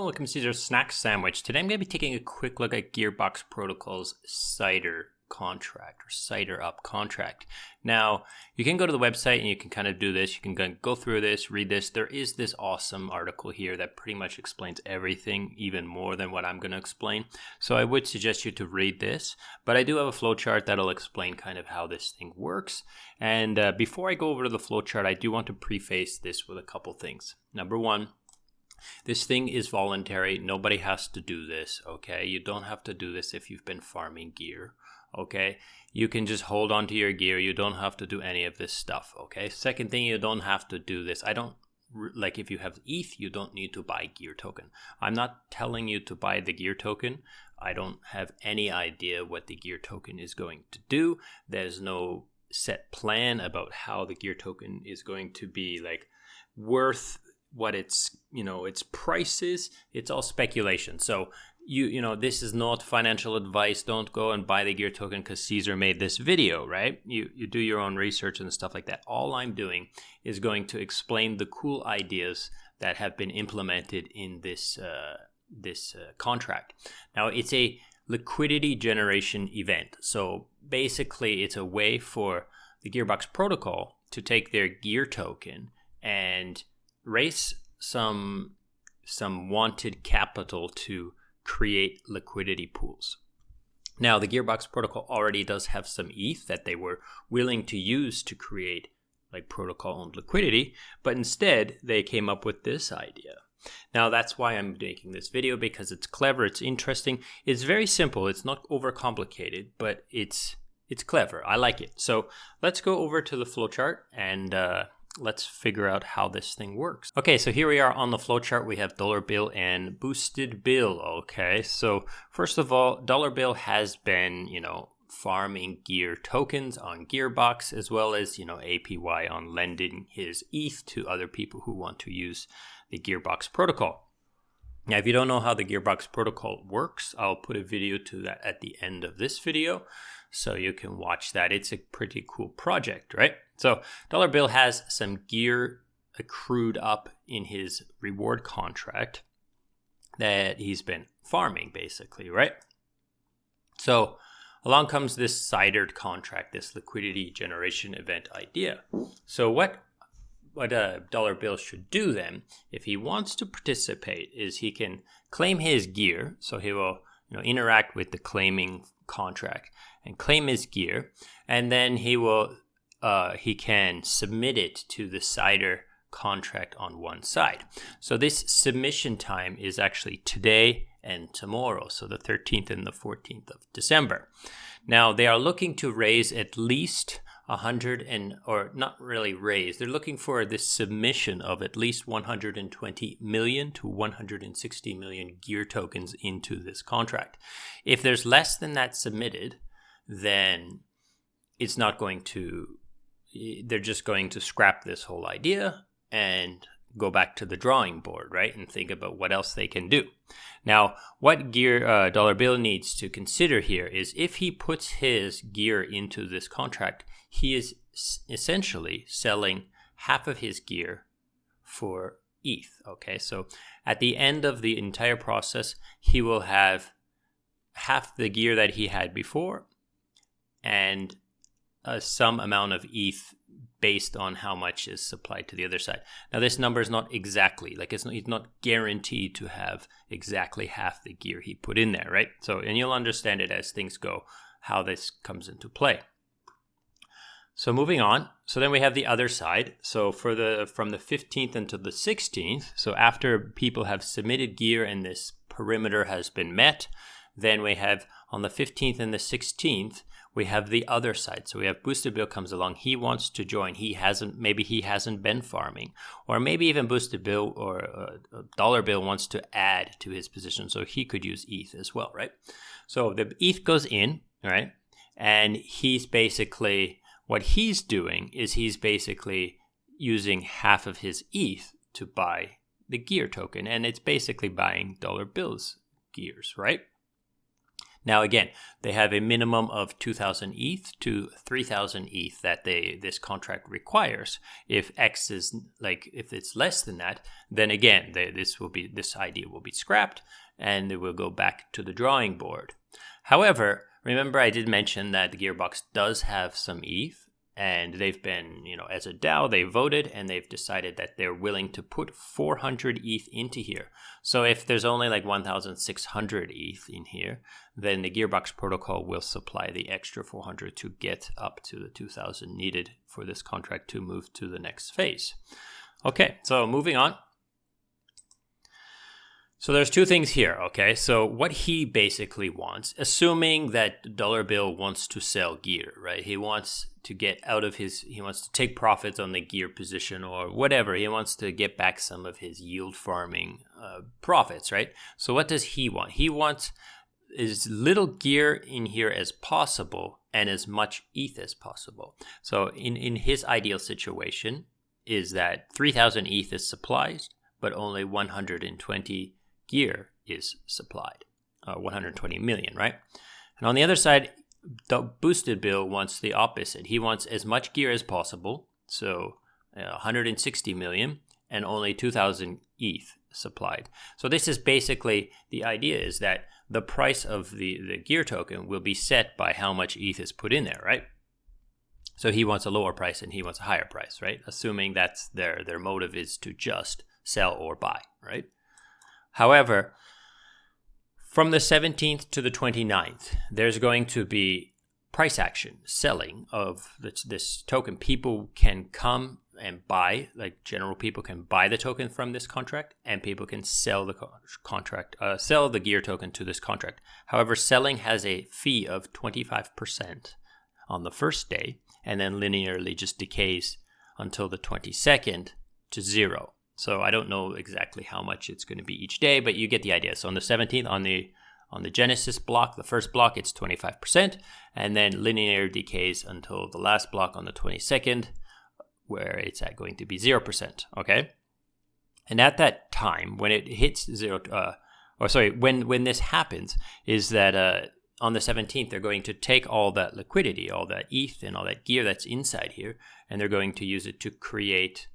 welcome to Caesar's Snack Sandwich. Today I'm going to be taking a quick look at GearBox Protocol's Cider contract or Cider Up contract. Now, you can go to the website and you can kind of do this. You can go through this, read this. There is this awesome article here that pretty much explains everything, even more than what I'm going to explain. So I would suggest you to read this, but I do have a flowchart that'll explain kind of how this thing works. And before I go over to the flowchart, I do want to preface this with a couple things. Number one, this thing is voluntary. Nobody has to do this, okay? You don't have to do this if you've been farming gear, okay? You can just hold on to your gear. You don't have to do any of this stuff, okay? Second thing, you don't have to do this. Like if you have ETH, you don't need to buy gear token. I'm not telling you to buy the gear token. I don't have any idea what the gear token is going to do. There's no set plan about how the gear token is going to be like worth what its price is. It's all speculation. So this is not financial advice. Don't go and buy the gear token because Caesar made this video, right? You do your own research and stuff like that. All I'm doing is going to explain the cool ideas that have been implemented in this contract. Now, it's a liquidity generation event. So basically, it's a way for the GearBox protocol to take their gear token and raise some wanted capital to create liquidity pools. Now, the GearBox protocol already does have some ETH that they were willing to use to create like protocol-owned liquidity, but instead they came up with this idea. Now, that's why I'm making this video, because it's clever, it's interesting, it's very simple, it's not overcomplicated, but it's clever. I like it. So let's go over to the flowchart and let's figure out how this thing works. Okay, so here we are on the flowchart. We have dollar bill and boosted bill. Okay, so first of all, dollar bill has been, farming gear tokens on GearBox, as well as, APY on lending his ETH to other people who want to use the GearBox protocol. Now, if you don't know how the GearBox protocol works, I'll put a video to that at the end of this video, so you can watch that. It's a pretty cool project, right? So dollar bill has some gear accrued up in his reward contract that he's been farming, basically, right? So along comes this Cider'ed contract, this liquidity generation event idea. So what a dollar bill should do then, if he wants to participate, is he can claim his gear. So he will interact with the claiming contract and claim his gear, and then he can submit it to the Cider contract on one side. So this submission time is actually today and tomorrow, so the 13th and the 14th of December. Now, they are looking to raise at least or not really raise, they're looking for this submission of at least 120 million to 160 million gear tokens into this contract. If there's less than that submitted, then it's not going to, they're just going to scrap this whole idea and go back to the drawing board, right? And think about what else they can do. Now, what gear dollar bill needs to consider here is if he puts his gear into this contract, he is essentially selling half of his gear for ETH, okay? So at the end of the entire process, he will have half the gear that he had before and some amount of ETH based on how much is supplied to the other side. Now, this number is not exactly, he's not guaranteed to have exactly half the gear he put in there, right? So, and you'll understand it as things go, how this comes into play. So moving on, so then we have the other side. So from the 15th until the 16th, so after people have submitted gear and this perimeter has been met, then we have on the 15th and the 16th, we have the other side. So we have Boosted Bill comes along. He wants to join. Maybe he hasn't been farming, or maybe even Boosted Bill or Dollar Bill wants to add to his position, so he could use ETH as well, right? So the ETH goes in, right? And what he's doing is he's basically using half of his ETH to buy the gear token, and it's basically buying dollar bills gears, right? Now again, they have a minimum of 2,000 ETH to 3,000 ETH that this contract requires. If X is if it's less than that, then again this idea will be scrapped and it will go back to the drawing board. However, remember I did mention that the GearBox does have some ETH. And they've been, as a DAO, they voted and they've decided that they're willing to put 400 ETH into here. So if there's only 1,600 ETH in here, then the GearBox protocol will supply the extra 400 to get up to the 2,000 needed for this contract to move to the next phase. Okay, so moving on. So there's two things here, okay? So what he basically wants, assuming that Dollar Bill wants to sell gear, right? He wants to get out of he wants to take profits on the gear position or whatever. He wants to get back some of his yield farming profits, right? So what does he want? He wants as little gear in here as possible and as much ETH as possible. So in his ideal situation is that 3,000 ETH is supplied, but only 120 gear is supplied, 120 million, right? And on the other side, the boosted bill wants the opposite. He wants as much gear as possible, so 160 million, and only 2,000 ETH supplied. So this is basically, the idea is that the price of the gear token will be set by how much ETH is put in there, right? So he wants a lower price and he wants a higher price, right? Assuming that's their motive is to just sell or buy, right? However, from the 17th to the 29th, there's going to be price action, selling of this token. People can come and buy, general people can buy the token from this contract, and people can sell the sell the gear token to this contract. However, selling has a fee of 25% on the first day, and then linearly just decays until the 22nd to 0. So I don't know exactly how much it's going to be each day, but you get the idea. So on the 17th, on the Genesis block, the first block, it's 25%, and then linear decays until the last block on the 22nd, where it's going to be 0%, okay? And at that time, when it hits when this happens, is that on the 17th, they're going to take all that liquidity, all that ETH and all that gear that's inside here, and they're going to use it to create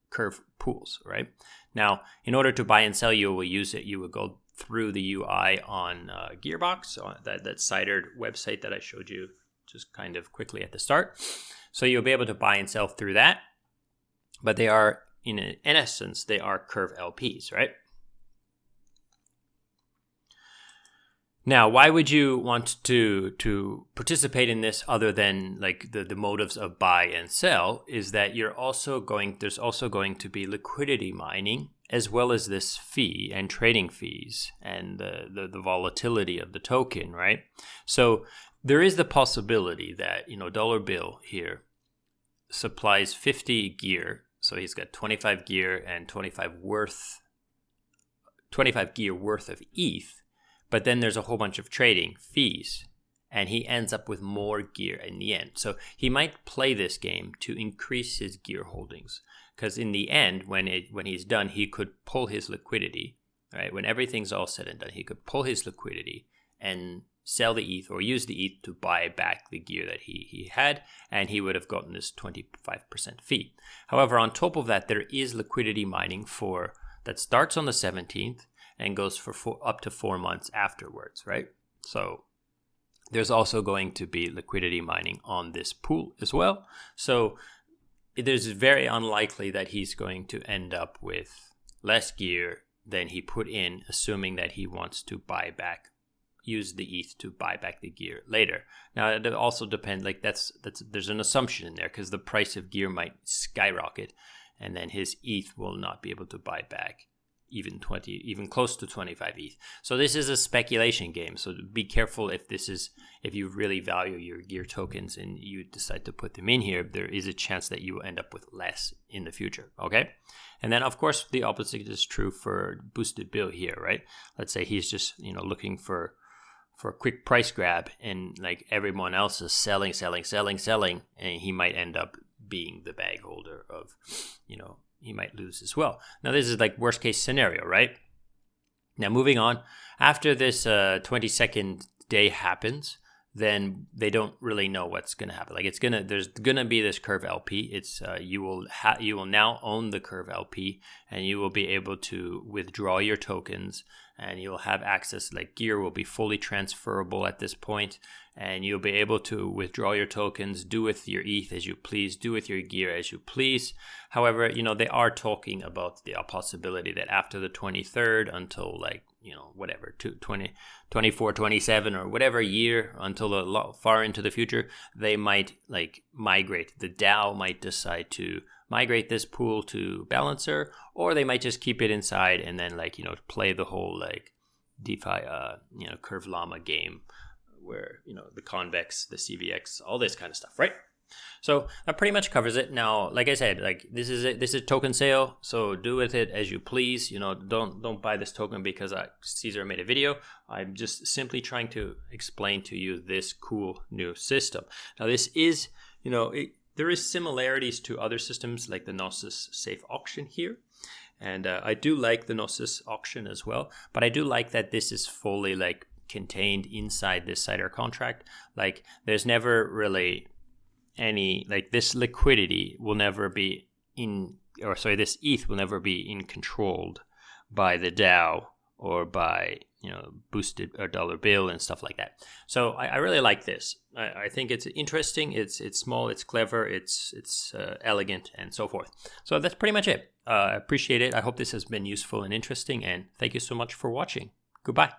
curve pools, right? Now, in order to buy and sell, you will go through the UI on GearBox, on that Cider'ed website that I showed you just kind of quickly at the start. So you'll be able to buy and sell through that, but they are, in essence, they are curve LPs, right? Now, why would you want to participate in this other than the motives of buy and sell? Is that there's also going to be liquidity mining, as well as this fee and trading fees and the volatility of the token, right? So there is the possibility that Dollar Bill here supplies 50 gear, so he's got 25 gear and 25 gear worth of ETH. But then there's a whole bunch of trading fees, and he ends up with more gear in the end. So he might play this game to increase his gear holdings, because in the end, when he's done, he could pull his liquidity, right? When everything's all said and done, he could pull his liquidity and sell the ETH or use the ETH to buy back the gear that he had, and he would have gotten this 25% fee. However, on top of that, there is liquidity mining that starts on the 17th, and goes for up to 4 months afterwards, right? So there's also going to be liquidity mining on this pool as well. So it is very unlikely that he's going to end up with less gear than he put in, assuming that he wants to use the ETH to buy back the gear later. Now, it also depends, there's an assumption in there, because the price of gear might skyrocket, and then his ETH will not be able to buy back even close to 25 ETH. So this is a speculation game. So be careful if you really value your gear tokens and you decide to put them in here, there is a chance that you will end up with less in the future. Okay. And then of course the opposite is true for boosted bill here, right? Let's say he's just, looking for a quick price grab, and everyone else is selling, and he might end up being the bag holder of, he might lose as well. Now, this is worst case scenario, right? Now, moving on, after this 22nd day happens, then they don't really know what's going to happen. Like there's going to be this Curve LP. It's you will now own the Curve LP, and you will be able to withdraw your tokens, and you'll have access. Like Gear will be fully transferable at this point, and you'll be able to withdraw your tokens, do with your ETH as you please, do with your Gear as you please. However, they are talking about the possibility that after the 23rd until whatever, 24, 27 or whatever year, until a lot far into the future, they might migrate. The DAO might decide to migrate this pool to Balancer, or they might just keep it inside and then play the whole DeFi Curve Llama game, where the convex, the CVX, all this kind of stuff, right? So that pretty much covers it. Now, like I said, this is token sale, so do with it as you please. Don't buy this token because Caesar made a video. I'm just simply trying to explain to you this cool new system. Now, this is, there is similarities to other systems like the Gnosis Safe Auction here. And I do like the Gnosis auction as well, but I do like that this is fully contained inside this Cider contract. There's never really any, this liquidity will never be this ETH will never be controlled by the DAO or by boosted or dollar bill and stuff like that. So I really like this. I think it's interesting. It's small. It's clever. It's elegant and so forth. So that's pretty much it. I appreciate it. I hope this has been useful and interesting. And thank you so much for watching. Goodbye.